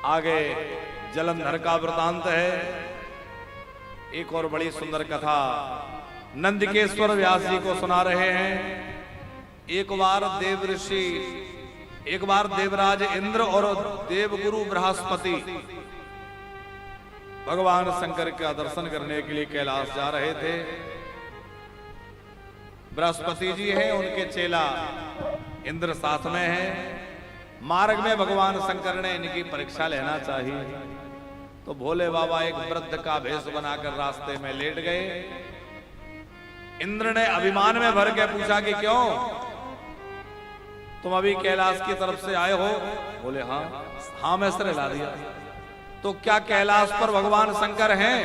आगे जलंधर का वृतांत है। एक और बड़ी सुंदर कथा नंदिकेश्वर व्यास जी को सुना रहे हैं। एक बार देवराज इंद्र और देवगुरु बृहस्पति भगवान शंकर का दर्शन करने के लिए कैलाश जा रहे थे। बृहस्पति जी हैं, उनके चेला इंद्र साथ में हैं। मार्ग में भगवान शंकर ने इनकी परीक्षा लेना चाहिए, तो भोले बाबा एक वृद्ध का भेष बनाकर रास्ते में लेट गए। इंद्र ने अभिमान में भर के पूछा कि क्यों, तुम अभी कैलाश की तरफ से आए हो? बोले हाँ मैं सिर हिला दिया। तो क्या कैलाश पर भगवान शंकर हैं?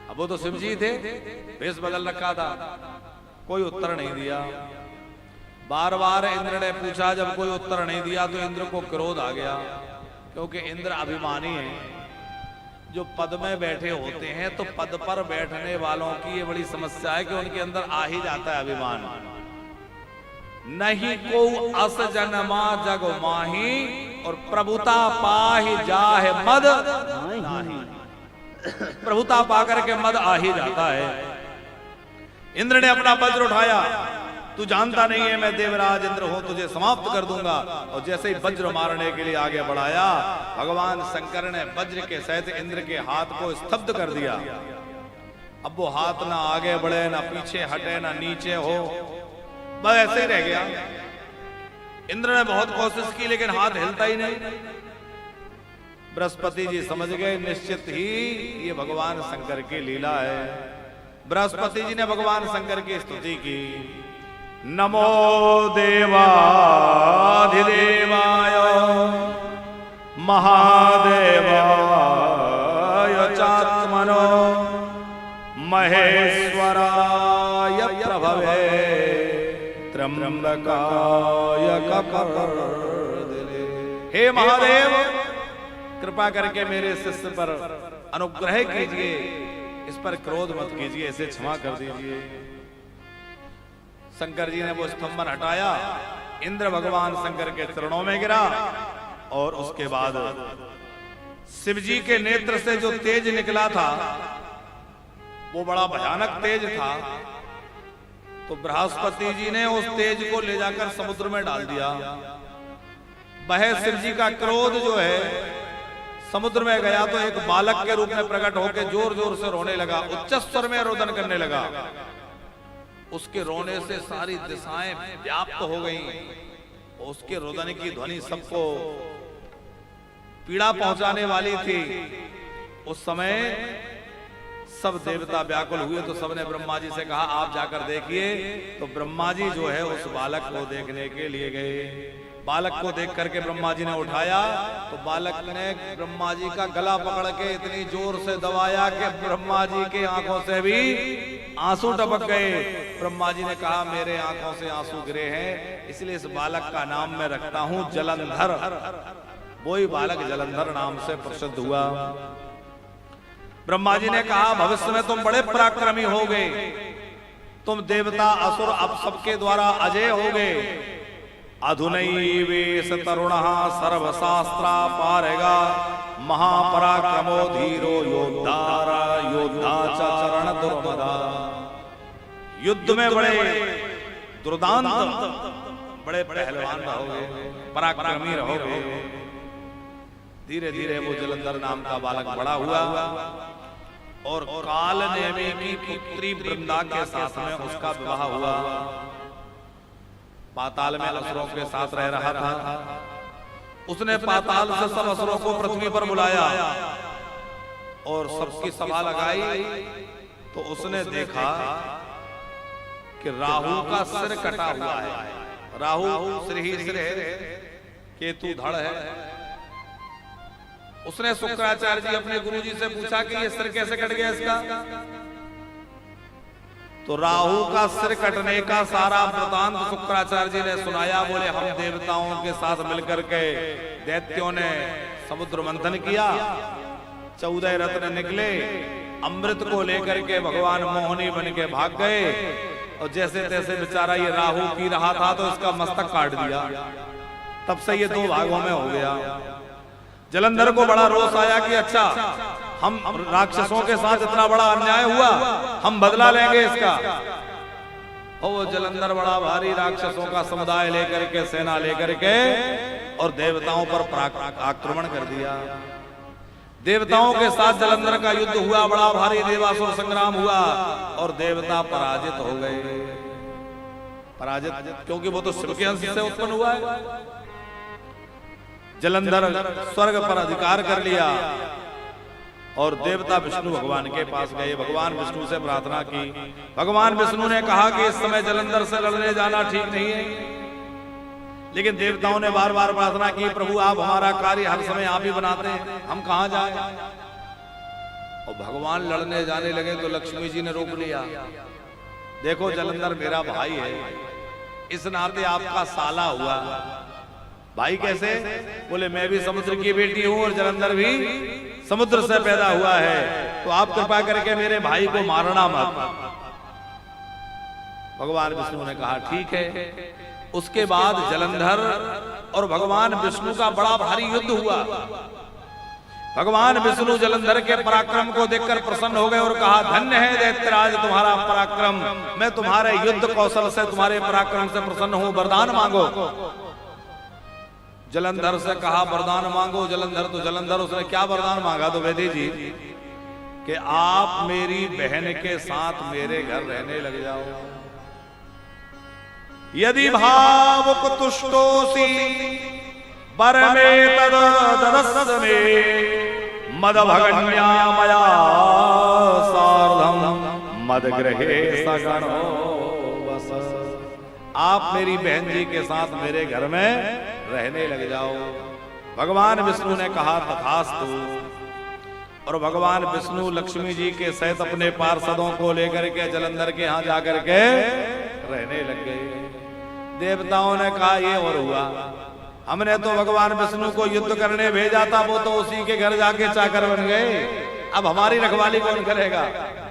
अब वो तो शिव जी थे, भेष बदल रखा था। कोई उत्तर नहीं दिया। बार बार इंद्र ने पूछा, जब कोई उत्तर नहीं दिया तो इंद्र को क्रोध आ गया, क्योंकि इंद्र अभिमानी है। जो पद में बैठे होते हैं तो पद पर बैठने वालों की ये बड़ी समस्या है कि उनके अंदर आ ही जाता है अभिमान। नहीं को अस जनमा जग माही और प्रभुता पाहि जाहे मद नाही। प्रभुता पाकर के मद आ ही जाता है। इंद्र ने अपना वज्र उठाया, तू जानता नहीं है मैं देवराज इंद्र हूं, तुझे समाप्त कर दूंगा। और जैसे ही वज्र मारने के लिए आगे बढ़ाया, भगवान शंकर ने वज्र के सहित इंद्र के हाथ को स्तब्ध कर दिया। अब वो हाथ ना आगे बढ़े, ना पीछे हटे, ना नीचे हो, बस ऐसे ही रह गया। इंद्र ने बहुत कोशिश की लेकिन हाथ हिलता ही नहीं। बृहस्पति जी समझ गए निश्चित ही ये भगवान शंकर की लीला है। बृहस्पति जी ने भगवान शंकर की स्तुति की। नमो देवाधिदेवाय महादेवाय चात्मनो महेश्वराय प्रभवे त्र्यंबकाय कपर्दिने। हे महादेव, कृपा करके मेरे शिष्य पर अनुग्रह कीजिए, इस पर क्रोध मत कीजिए, इसे क्षमा कर दीजिए। शंकर जी ने वो स्तंभन हटाया, इंद्र भगवान शंकर के चरणों में गिरा और उसके बाद शिव जी के नेत्र से जो तेज निकला था वो बड़ा भयानक तेज था। तो बृहस्पति जी ने उस तेज को ले जाकर समुद्र में डाल दिया। वह शिव जी का क्रोध जो है समुद्र में गया तो एक बालक के रूप में प्रकट होकर जोर जोर से रोने लगा, उच्च स्वर में रोदन करने लगा। उसके रोने से सारी दिशाएं व्याप्त हो गईं। उसके रोदन की ध्वनि सबको पीड़ा पहुंचाने वाली थी। उस समय सब देवता व्याकुल हुए तो सबने ब्रह्मा जी से कहा आप जाकर देखिए। तो ब्रह्मा जी जो है उस बालक को देखने के लिए गए। बालक को देख करके ब्रह्मा जी ने उठाया तो बालक ने ब्रह्मा जी का गला पकड़ के इतनी जोर से दबाया कि ब्रह्मा जी के आंखों से भी आंसू टपक गए। ब्रह्मा जी ने कहा मेरे आंखों से आंसू गिरे हैं, इसलिए इस बालक का नाम मैं रखता हूं जलंधर। वही बालक जलंधर नाम से प्रसिद्ध हुआ। ब्रह्मा जी ने कहा भविष्य में तुम बड़े पराक्रमी होगे, तुम देवता असुर अब सबके द्वारा अजय होगे। अधुनैवेश तरुणः सर्वशास्त्रा पारेगा महापराक्रमो धीरो योद्धा च चरण दुर्मदा। युद्ध में बड़े दुर्दांत, बड़े पहलवान रहोगे, पराक्रमी रहोगे। धीरे धीरे वो जलंधर नाम का बालक बड़ा हुआ और काल नेमी की पुत्री वृंदा के साथ में उसका विवाह हुआ। पाताल में असुरों के साथ रह रहा था। उसने पाताल से सब असुरों को पृथ्वी पर बुलाया और सबकी सभा लगाई। तो उसने देखा कि राहु का सिर कटा हुआ है। राहु सिर ही सिर है, केतु धड़ है। उसने शुक्राचार्य जी अपने गुरु जी से पूछा कि ये सिर कैसे कट गया इसका। तो राहु का सिर कटने का सारा वृतांत शुक्राचार्य जी ने सुनाया। बोले हम देवताओं के साथ मिलकर के दैत्यों ने समुद्र मंथन किया, 14 रत्न निकले, अमृत को लेकर के भगवान मोहिनी बन के भाग गए और जैसे तैसे बेचारा ये राहु पी रहा था तो इसका मस्तक काट दिया। तब से ये 2 भागों में हो गया। जलंधर को बड़ा रोष आया कि अच्छा हम राक्षसों के साथ इतना बड़ा अन्याय हुआ, हम बदला लेंगे इसका। और वो जलंधर बड़ा भारी राक्षसों का समुदाय लेकर के, सेना लेकर के, और देवताओं पर आक्रमण कर दिया। देवताओं के साथ जलंधर का युद्ध हुआ, बड़ा भारी देवासुर संग्राम हुआ और देवता पराजित हो गए। पराजित क्योंकि वो तो शिव के अंश से उत्पन्न हुआ है। जलंधर स्वर्ग पर अधिकार कर लिया और देवता विष्णु भगवान के पास गए। भगवान विष्णु से प्रार्थना की। भगवान विष्णु ने कहा कि इस समय जलंधर से लड़ने जाना ठीक नहीं है, लेकिन देवताओं ने बार बार प्रार्थना की, प्रभु आप हमारा कार्य हर समय आप ही बनाते हैं, हम कहां जाएं। और भगवान लड़ने जाने लगे तो लक्ष्मी जी ने रोक लिया। देखो जलंधर मेरा भाई है, इस नाते आपका साला हुआ। भाई कैसे? बोले मैं भी समुद्र की बेटी हूं और जलंधर भी समुद्र से पैदा हुआ है, तो आप कृपा करके मेरे भाई को मारना मत। भगवान विष्णु ने कहा ठीक है। उसके बाद जलंधर और भगवान विष्णु का बड़ा भारी युद्ध हुआ। भगवान विष्णु जलंधर के पराक्रम को देखकर प्रसन्न हो गए और कहा धन्य है दैत्यराज तुम्हारा पराक्रम, मैं तुम्हारे युद्ध कौशल से, तुम्हारे पराक्रम से प्रसन्न हूं, वरदान मांगो। जलंधर से कहा वरदान मांगो। जलंधर उसने क्या वरदान मांगा? तो वैद्य जी कि आप मेरी बहन के साथ मेरे घर रहने लग जाओ। यदि भावुक तुष्टोसी वर में तदस्मे मद भगन्या मया सार्धम मद गृहे सगणो बस। आप मेरी बहन जी के साथ मेरे घर में रहने लग जाओ। भगवान विष्णु ने कहा तथास्तु। और भगवान विष्णु लक्ष्मी जी के सहित अपने पार्षदों को लेकर के जलंधर के यहाँ जाकर के रहने लग गए। देवताओं ने कहा ये और हुआ, हमने तो भगवान विष्णु को युद्ध करने भेजा था, वो तो उसी के घर जाके चाकर बन गए, अब हमारी रखवाली कौन करेगा?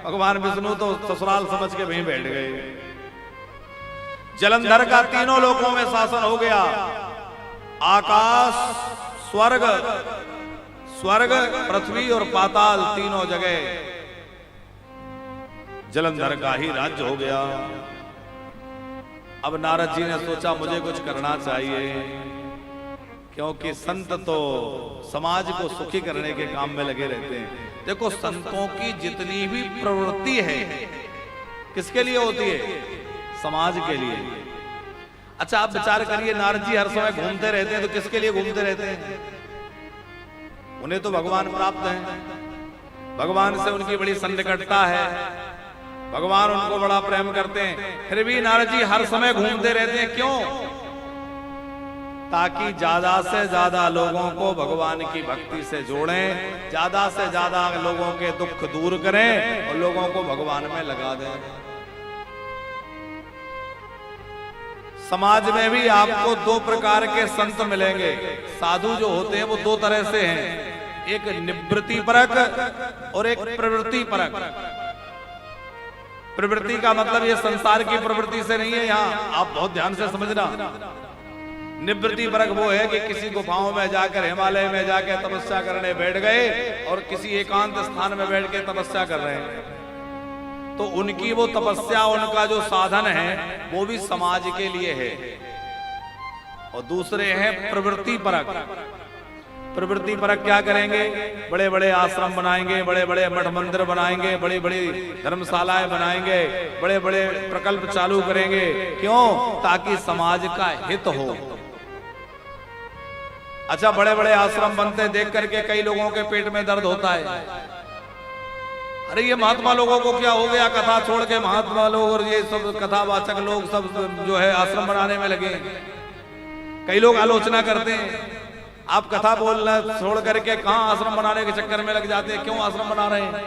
भगवान विष्णु तो ससुराल समझ के वहीं बैठ गए। जलंधर का तीनों लोकों में शासन हो गया। आकाश, स्वर्ग, पृथ्वी और पाताल, तीनों जगह जलंधर का ही राज्य हो गया। अब नारद जी ने सोचा मुझे कुछ करना चाहिए, क्योंकि संत तो समाज को सुखी करने के काम में लगे रहते हैं। देखो संतों की जितनी भी प्रवृत्ति है किसके लिए होती है? समाज के लिए। अच्छा आप विचार करिए, नारद जी हर समय घूमते रहते हैं तो किसके लिए घूमते रहते हैं? उन्हें तो भगवान प्राप्त है, भगवान से उनकी बड़ी सन्निकटता है, भगवान उनको बड़ा प्रेम करते हैं, फिर भी नारद जी हर समय घूमते रहते हैं। क्यों? ताकि ज्यादा से ज्यादा लोगों को भगवान की भक्ति से जोड़ें, ज्यादा से ज्यादा लोगों के दुख दूर करें और लोगों को भगवान में लगा दें। समाज में भी आपको दो प्रकार के संत मिलेंगे। साधु जो होते हैं वो दो तरह से हैं, एक निवृत्ति परक और एक प्रवृत्ति परक। प्रवृत्ति का मतलब ये संसार की प्रवृत्ति से नहीं है, यहाँ आप बहुत ध्यान से समझना। निवृत्ति परक वो है कि किसी गुफाओं में जाकर, हिमालय में जाकर तपस्या करने बैठ गए और किसी एकांत स्थान में बैठ के तपस्या कर रहे हैं, तो उनकी वो तपस्या, उनका जो साधन है वो भी समाज के लिए है। और दूसरे हैं प्रवृत्ति परक। प्रवृत्ति परक क्या करेंगे? बड़े बड़े आश्रम बनाएंगे, बड़े बड़े मठ मंदिर बनाएंगे, बड़ी बड़ी धर्मशालाएं बनाएंगे, बड़े बड़े प्रकल्प चालू करेंगे। क्यों? ताकि समाज का हित हो। अच्छा बड़े बड़े आश्रम बनते देख करके कई लोगों के पेट में दर्द होता है। अरे ये महात्मा लोगों को क्या हो गया? कथा छोड़ के महात्मा लोग और ये सब कथावाचक लोग सब जो है आश्रम बनाने में लगे। कई लोग आलोचना करते हैं, आप कथा बोलना छोड़ करके कहां आश्रम बनाने के चक्कर में लग जाते हैं, क्यों आश्रम बना रहे हैं?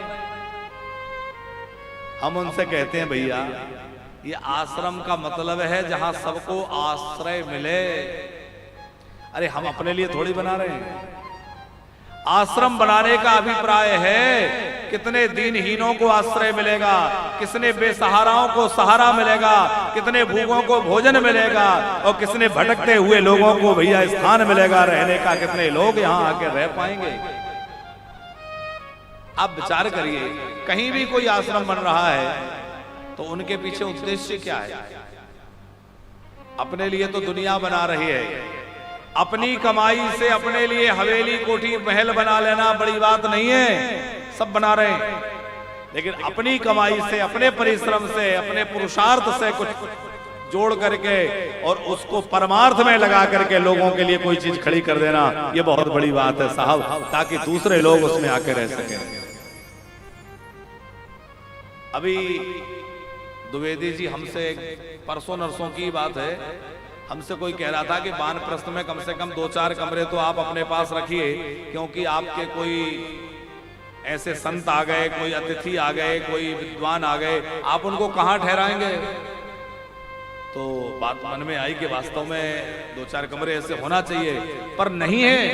हम उनसे कहते हैं भैया ये आश्रम का मतलब है जहां सबको आश्रय मिले। अरे हम अपने लिए थोड़ी बना रहे हैं। आश्रम बनाने का अभिप्राय है कितने दीनहीनों को आश्रय मिलेगा, कितने बेसहाराओं को सहारा मिलेगा, कितने भूखों को भोजन मिलेगा और कितने भटकते हुए लोगों को भैया स्थान मिलेगा रहने का, कितने लोग यहाँ आके रह पाएंगे। आप विचार करिए, कहीं भी कोई आश्रम बन रहा है तो उनके पीछे उद्देश्य क्या है? अपने लिए तो दुनिया बना रही है, अपनी कमाई से अपने लिए हवेली कोठी महल बना लेना बड़ी बात नहीं है, सब बना रहे हैं, लेकिन अपनी कमाई से, अपने परिश्रम से, अपने पुरुषार्थ से कुछ जोड़ करके और उसको परमार्थ में लगा करके लोगों के लिए कोई चीज खड़ी कर देना, ये बहुत बड़ी बात है साहब, ताकि दूसरे लोग उसमें आके रह सकें। अभी द्विवेदी जी हमसे, परसों नरसों की बात है, हमसे कोई कह रहा था कि वानप्रस्थ में कम से कम 2-4 कमरे तो आप अपने पास रखिए, क्योंकि आपके कोई ऐसे संत आ गए, कोई अतिथि आ गए, कोई विद्वान आ गए, आप उनको कहाँ ठहराएंगे? तो बात मन में आई कि वास्तव में 2-4 कमरे ऐसे होना चाहिए, पर नहीं है,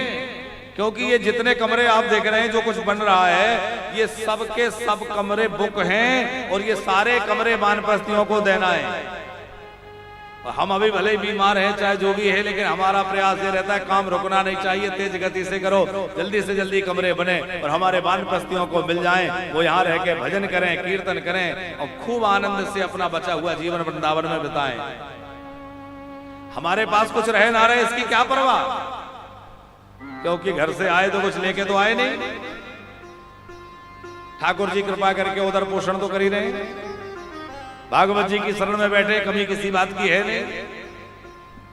क्योंकि ये जितने कमरे आप देख रहे हैं, जो कुछ बन रहा है, ये सब के सब कमरे बुक हैं और ये सारे कमरे वानप्रस्थियों को देना है। हम अभी भले ही बीमार हैं, चाहे जो भी है, लेकिन हमारा प्रयास ये रहता है काम रुकना नहीं चाहिए, तेज गति से करो, जल्दी से जल्दी कमरे बने और हमारे वानप्रस्थियों को मिल जाएं, वो यहाँ रह के भजन करें, कीर्तन करें और खूब आनंद से अपना बचा हुआ जीवन वृंदावन में बिताएं। हमारे पास कुछ रहे ना रहे इसकी क्या परवाह, क्योंकि घर से आए तो कुछ लेके तो आए नहीं, ठाकुर जी कृपा करके उधर पोषण तो कर ही रहे हैं, भागवत जी की शरण में बैठे, कमी किसी बात की है नहीं।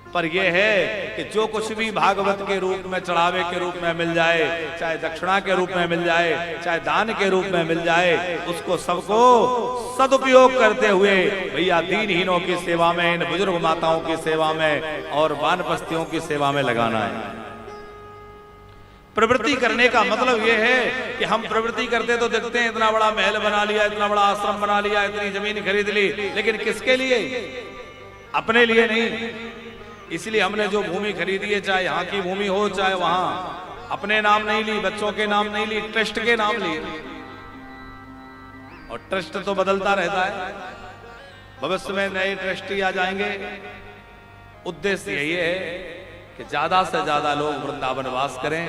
पर यह है कि जो कुछ भी भागवत के रूप में, चढ़ावे के रूप में मिल जाए, चाहे दक्षिणा के रूप में मिल जाए, चाहे दान के रूप में मिल जाए, उसको सबको सदुपयोग करते हुए भैया दीनहीनों की सेवा में, इन बुजुर्ग माताओं की सेवा में और वानप्रस्थियों की सेवा में लगाना है। प्रवृत्ति करने का मतलब यह है कि हम प्रवृत्ति करते तो देखते हैं इतना बड़ा महल बना लिया, इतना बड़ा आश्रम बना लिया, इतनी जमीन खरीद ली, लेकिन किसके लिए? अपने लिए नहीं। इसलिए हमने जो भूमि खरीदी है, चाहे यहाँ की भूमि हो चाहे वहां, अपने नाम नहीं ली, बच्चों के नाम नहीं ली, ट्रस्ट के नाम लिए। और ट्रस्ट तो बदलता रहता है, भविष्य में नए ट्रस्टी आ जाएंगे। उद्देश्य यही है कि ज्यादा से ज्यादा लोग वृंदावन वास करें,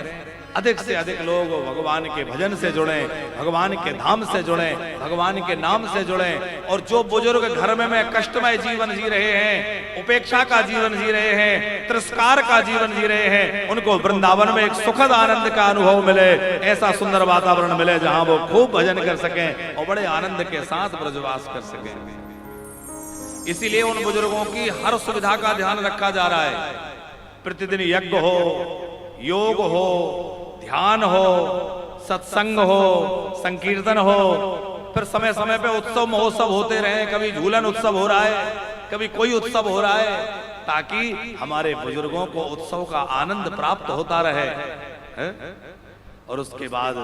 अधिक से अधिक लोग भगवान के भजन से जुड़ें, भगवान के धाम से जुड़ें, भगवान के नाम से जुड़ें। और जो बुजुर्ग घर में कष्टमय जीवन जी रहे हैं, उपेक्षा का जीवन जी रहे हैं, तिरस्कार का जीवन जी रहे हैं, उनको वृंदावन में एक सुखद आनंद का अनुभव मिले, ऐसा सुंदर वातावरण मिले जहां वो खूब भजन कर सकें और बड़े आनंद के साथ ब्रजवास कर सकें। इसीलिए उन बुजुर्गों की हर सुविधा का ध्यान रखा जा रहा है। प्रतिदिन यज्ञ हो, योग हो, ध्यान हो, सत्संग हो, संकीर्तन हो, फिर समय समय पे उत्सव महोत्सव होते रहे, कभी झूलन उत्सव हो रहा है, कभी कोई उत्सव हो रहा है, ताकि हमारे बुजुर्गों को उत्सव का आनंद प्राप्त होता रहे है? और उसके बाद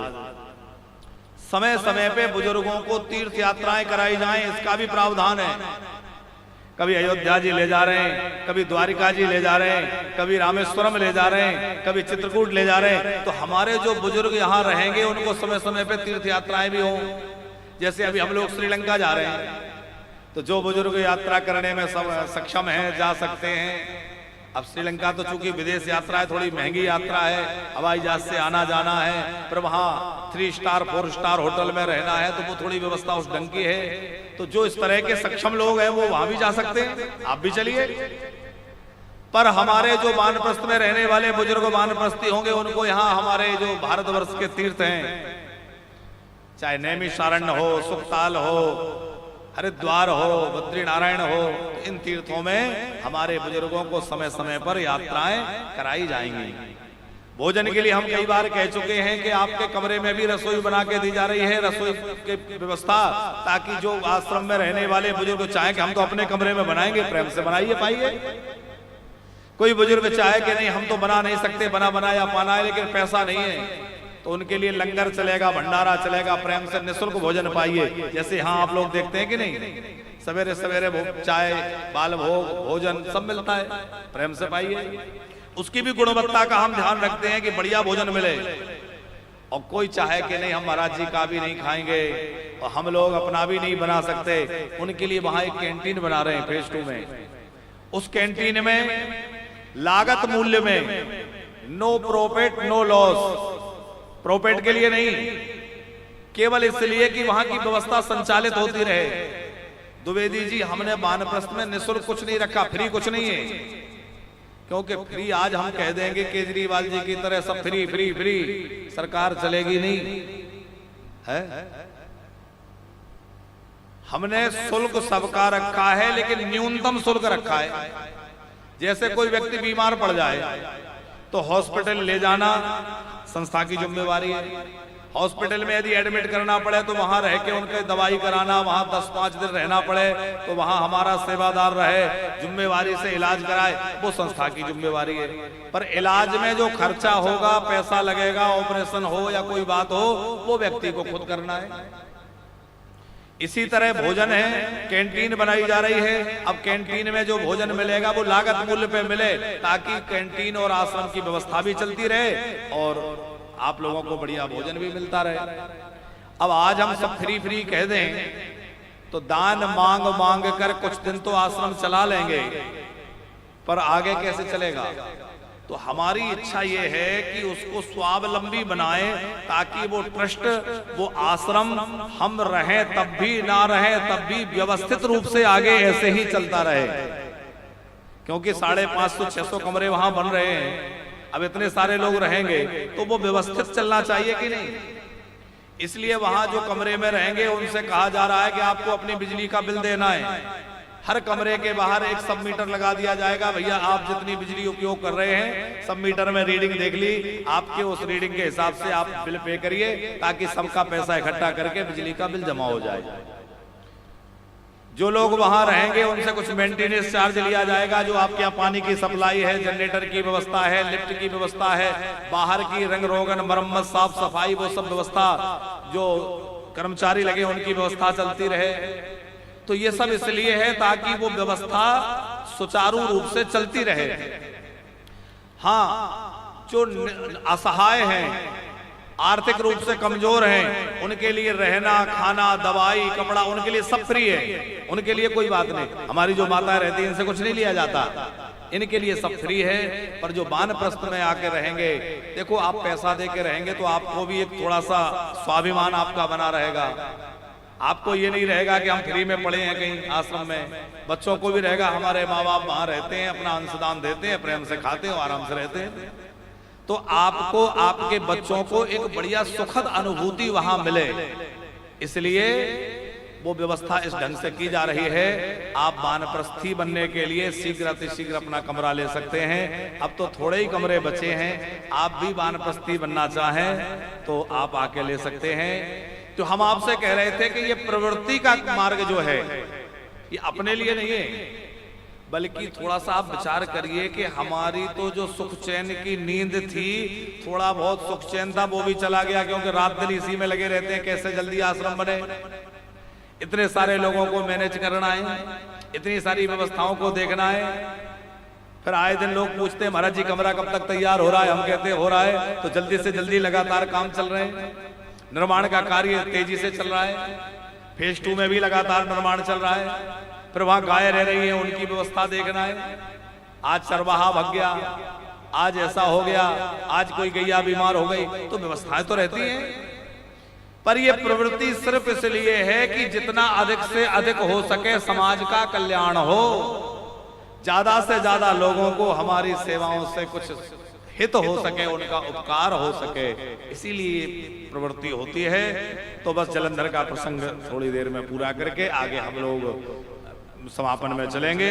समय समय पे बुजुर्गों को तीर्थ यात्राएं कराई जाएं, इसका भी प्रावधान है। कभी अयोध्या जी ले जा रहे हैं, कभी द्वारिका जी ले जा रहे हैं, कभी रामेश्वरम ले जा रहे हैं, कभी चित्रकूट ले जा रहे हैं। तो हमारे जो बुजुर्ग यहाँ रहेंगे उनको समय समय पे तीर्थ यात्राएं भी हों। जैसे अभी हम लोग श्रीलंका जा रहे हैं, तो जो बुजुर्ग यात्रा करने में सक्षम हैं जा सकते हैं। अब श्रीलंका तो चूंकि विदेश यात्रा है, थोड़ी महंगी यात्रा है, हवाई जहाज से आना जाना है, पर वहाँ 3 स्टार 4 स्टार होटल में रहना है, तो वो थोड़ी व्यवस्था उस ढंग की है। तो जो इस तरह के सक्षम लोग हैं वो वहां भी जा सकते हैं, आप भी चलिए। पर हमारे जो वानप्रस्थ में रहने वाले बुजुर्ग वानप्रस्थी होंगे, उनको यहाँ हमारे जो भारतवर्ष के तीर्थ हैं, चाहे नैमिषारण्य हो, सुखताल हो, हरिद्वार हो, बद्रीनारायण हो, तो इन तीर्थों में हमारे बुजुर्गों को समय समय पर यात्राएं कराई जाएंगी। भोजन के लिए हम कई बार कह चुके हैं कि आपके कमरे में भी रसोई बना के दी जा रही है, रसोई की व्यवस्था, ताकि जो आश्रम में रहने वाले बुजुर्ग चाहे कि हम तो अपने कमरे में बनाएंगे, प्रेम से बनाइए पाइए। कोई बुजुर्ग चाहे कि नहीं हम तो बना नहीं सकते, बना बनाया पाना है, लेकिन पैसा नहीं है, तो उनके लिए लंगर चलेगा, भंडारा चलेगा, प्रेम से निःशुल्क भोजन पाइए। जैसे हाँ आप लोग देखते हैं कि नहीं, सवेरे सवेरे चाय, बाल भोग, भोजन सब मिलता है, प्रेम से पाइए। उसकी भी गुणवत्ता का हम ध्यान रखते हैं कि बढ़िया भोजन मिले। और कोई चाहे कि नहीं हम महाराज जी का भी नहीं खाएंगे और हम लोग अपना भी नहीं बना सकते, उनके लिए वहां एक कैंटीन बना रहे हैं फेज 2 में। उस कैंटीन में लागत मूल्य में no profit no loss, profit के लिए नहीं, केवल इसलिए कि वहां की व्यवस्था संचालित होती रहे। द्विवेदी जी, हमने वानप्रस्थ में निःशुल्क कुछ नहीं रखा, फ्री कुछ नहीं है, क्योंकि फ्री आज हम कह देंगे केजरीवाल जी की तरह सब फ्री फ्री फ्री, सरकार चलेगी नहीं है। हमने शुल्क सबका रखा है, लेकिन न्यूनतम शुल्क रखा है। जैसे कोई व्यक्ति बीमार पड़ जाए तो हॉस्पिटल ले जाना संस्था की जिम्मेवारी है। हॉस्पिटल में यदि एडमिट करना पड़े तो वहां रह के उनके दवाई कराना, वहां 10-5 दिन रहना पड़े तो वहां हमारा सेवादार रहे, जिम्मेवारी से इलाज कराए, वो संस्था की जिम्मेवारी है। पर इलाज में जो खर्चा होगा, पैसा लगेगा, ऑपरेशन हो या कोई बात हो, वो व्यक्ति को खुद करना है। इसी तरह भोजन है, कैंटीन बनाई जा रही है। अब कैंटीन में जो भोजन मिलेगा वो लागत मूल्य पे मिले, ताकि कैंटीन और आश्रम की व्यवस्था भी चलती रहे और आप लोगों को बढ़िया भोजन भी मिलता रहे। अब आज हम सब फ्री फ्री कह दें तो दान मांग मांग कर कुछ दिन तो आश्रम चला लेंगे, पर आगे कैसे चलेगा? तो हमारी इच्छा ये है कि उसको स्वावलंबी बनाएं, ताकि वो ट्रस्ट, वो आश्रम हम रहें तब भी, ना रहें तब भी व्यवस्थित रूप से आगे ऐसे ही चलता रहे। क्योंकि 550-600 कमरे वहां बन रहे हैं, अब इतने सारे लोग रहेंगे तो वो व्यवस्थित चलना चाहिए कि नहीं। इसलिए वहां जो कमरे में रहेंगे उनसे कहा जा रहा है कि आपको अपनी बिजली का बिल देना है। हर कमरे के बाहर एक सब मीटर लगा दिया जाएगा, भैया आप जितनी बिजली उपयोग कर रहे हैं सब मीटर में रीडिंग देख ली, आपके उस रीडिंग के हिसाब से आप बिल पे करिए, ताकि सबका पैसा इकट्ठा करके बिजली का बिल जमा हो जाए। जो लोग वहां रहेंगे उनसे कुछ मेंटेनेंस चार्ज लिया जाएगा, जो आपके यहाँ पानी की सप्लाई है, जनरेटर की व्यवस्था है, लिफ्ट की व्यवस्था है, बाहर की रंग रोगन, मरम्मत, साफ सफाई, वो सब व्यवस्था जो कर्मचारी लगे उनकी व्यवस्था चलती रहे। तो ये सब इसलिए है ताकि वो व्यवस्था सुचारू रूप से चलती रहे। हाँ, जो असहाय हैं, आर्थिक रूप से कमजोर हैं, उनके लिए रहना, खाना, दवाई, कपड़ा, उनके लिए सब फ्री है, उनके लिए कोई बात नहीं। हमारी जो माताएं रहती हैं इनसे कुछ नहीं लिया जाता, इनके लिए सब फ्री है। पर जो वानप्रस्थ में आके रहेंगे, देखो आप पैसा दे के रहेंगे तो आपको भी एक थोड़ा सा स्वाभिमान आपका बना रहेगा। आपको ये नहीं रहेगा कि हम फ्री में पढ़े हैं कहीं आश्रम में, बच्चों को भी रहेगा हमारे माँ बाप वहां रहते हैं, अपना अंशदान देते हैं, प्रेम से खाते हैं, आराम से रहते हैं। तो आपको, आपके बच्चों को एक बढ़िया सुखद अनुभूति वहां मिले, इसलिए वो व्यवस्था इस ढंग से की जा रही है। आप वानप्रस्थी बनने के लिए शीघ्र अतिशीघ्र अपना कमरा ले सकते हैं। अब तो थोड़े ही कमरे बचे हैं, आप भी वानप्रस्थी बनना चाहें तो आप आके ले सकते हैं। तो हम आपसे कह रहे थे कि ये प्रवृत्ति का मार्ग जो है ये अपने लिए नहीं है, बल्कि थोड़ा सा आप विचार करिए कि हमारी तो जो सुख चैन की नींद थी, थोड़ा बहुत सुख चैन था, वो भी चला गया, क्योंकि रात दिन इसी में लगे रहते हैं कैसे जल्दी आश्रम बने। इतने सारे लोगों को मैनेज करना है, इतनी सारी व्यवस्थाओं को देखना है। फिर आए दिन लोग पूछते हैं महाराज जी कमरा कब तक तैयार हो रहा है, हम कहते हैं हो रहा है, तो जल्दी से जल्दी लगातार काम चल रहे हैं। निर्माण का कार्य तेजी से चल रहा है, फेज 2 में भी लगातार निर्माण चल रहा है। फिर वहां गाय रह रही है, उनकी व्यवस्था देखना है। आज चरवाहा भग गया, आज ऐसा हो गया, आज कोई गैया बीमार हो गई, तो व्यवस्थाएं तो रहती हैं। पर यह प्रवृत्ति सिर्फ इसलिए है कि जितना अधिक से अधिक हो सके समाज का कल्याण हो, ज्यादा से ज्यादा लोगों को हमारी सेवाओं से कुछ हित हो सके, उनका उपकार हो सके, इसीलिए प्रवृत्ति होती है। तो बस जलंधर का प्रसंग थोड़ी देर में पूरा करके आगे हम लोग समापन में चलेंगे।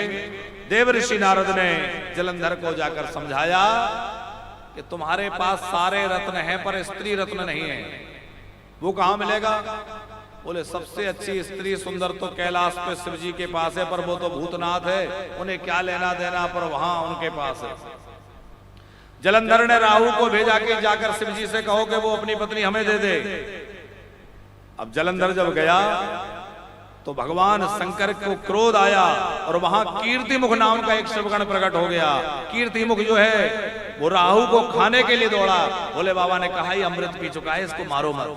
देव ऋषि नारद ने जलंधर को जाकर समझाया कि तुम्हारे पास सारे रत्न हैं पर स्त्री रत्न नहीं है। वो कहां मिलेगा? बोले सबसे अच्छी स्त्री सुंदर तो कैलाश पे शिव जी के पास है, पर वो तो भूतनाथ है, उन्हें क्या लेना देना, पर वहां उनके पास है। जलंधर ने राहु को भेजा कि जाकर शिव जी से कहो कि वो अपनी पत्नी हमें दे दे। अब जलंधर जब गया तो भगवान शंकर को क्रोध आया और वहां कीर्तिमुख नाम का एक शिवगण प्रकट हो गया। कीर्तिमुख जो है वो राहु को खाने के लिए दौड़ा। भोले बाबा ने कहा, ये अमृत पी चुका है, इसको मारो मत,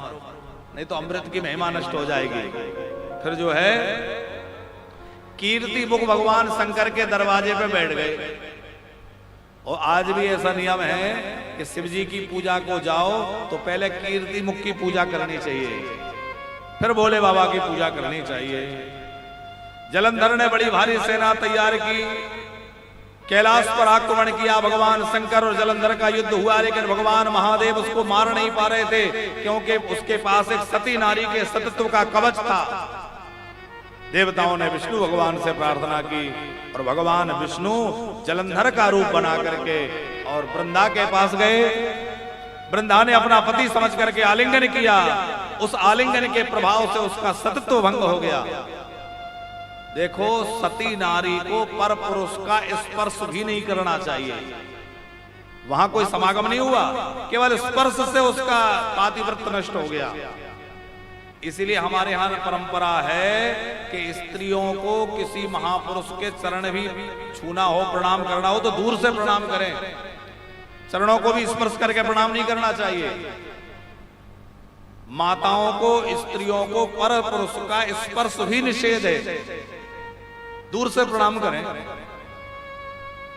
नहीं तो अमृत की महिमा नष्ट हो जाएगी। फिर जो है कीर्तिमुख भगवान शंकर के दरवाजे पे बैठ गए। और आज भी ऐसा नियम है कि शिव जी की पूजा को जाओ तो पहले कीर्तिमुख की पूजा करनी चाहिए, फिर भोले बाबा की पूजा करनी चाहिए। जलंधर ने बड़ी भारी सेना तैयार की, कैलाश पर आक्रमण किया। भगवान शंकर और जलंधर का युद्ध हुआ, लेकिन भगवान महादेव उसको मार नहीं पा रहे थे, क्योंकि उसके पास एक सती नारी के सतत्व का कवच था। देवताओं ने विष्णु भगवान से प्रार्थना की और भगवान विष्णु जलंधर का रूप बना करके और वृंदा के पास गए। वृंदा ने अपना पति समझ करके आलिंगन किया। उस आलिंगन के प्रभाव से उसका सतत्व भंग हो गया। देखो, सती नारी को पर पुरुष का स्पर्श भी नहीं करना चाहिए। वहां कोई समागम नहीं हुआ, केवल स्पर्श से उसका पातिव्रत्य नष्ट हो गया। इसीलिए हमारे यहां परंपरा है कि स्त्रियों को किसी महापुरुष के चरण भी छूना हो, प्रणाम करना हो तो दूर से प्रणाम करें। चरणों को भी स्पर्श करके प्रणाम नहीं करना चाहिए। माताओं को, स्त्रियों को पर पुरुष का स्पर्श भी निषेध है, दूर से प्रणाम करें।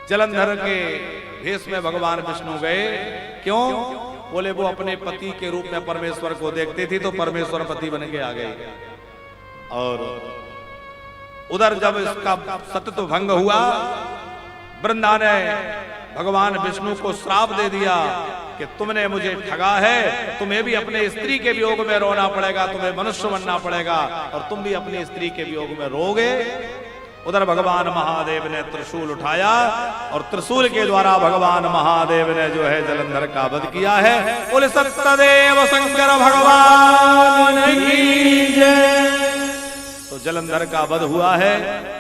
जलंधर के भेष में भगवान विष्णु गए। क्यों? बोले वो अपने पति के रूप में परमेश्वर को देखती थी, तो परमेश्वर पति बन के आ गए। और उधर जब इसका सतत्व भंग हुआ, वृंदा ने भगवान विष्णु को श्राप दे दिया कि तुमने मुझे ठगा है, तुम्हें भी अपने स्त्री के वियोग में रोना पड़ेगा, तुम्हें मनुष्य बनना पड़ेगा और तुम भी अपनी स्त्री के वियोग में रोगे। उधर भगवान महादेव ने त्रिशूल उठाया और त्रिशूल के द्वारा भगवान महादेव ने जो है जलंधर का वध किया है। बोले सत्यदेव शंकर भगवान की जय। तो जलंधर का वध हुआ है।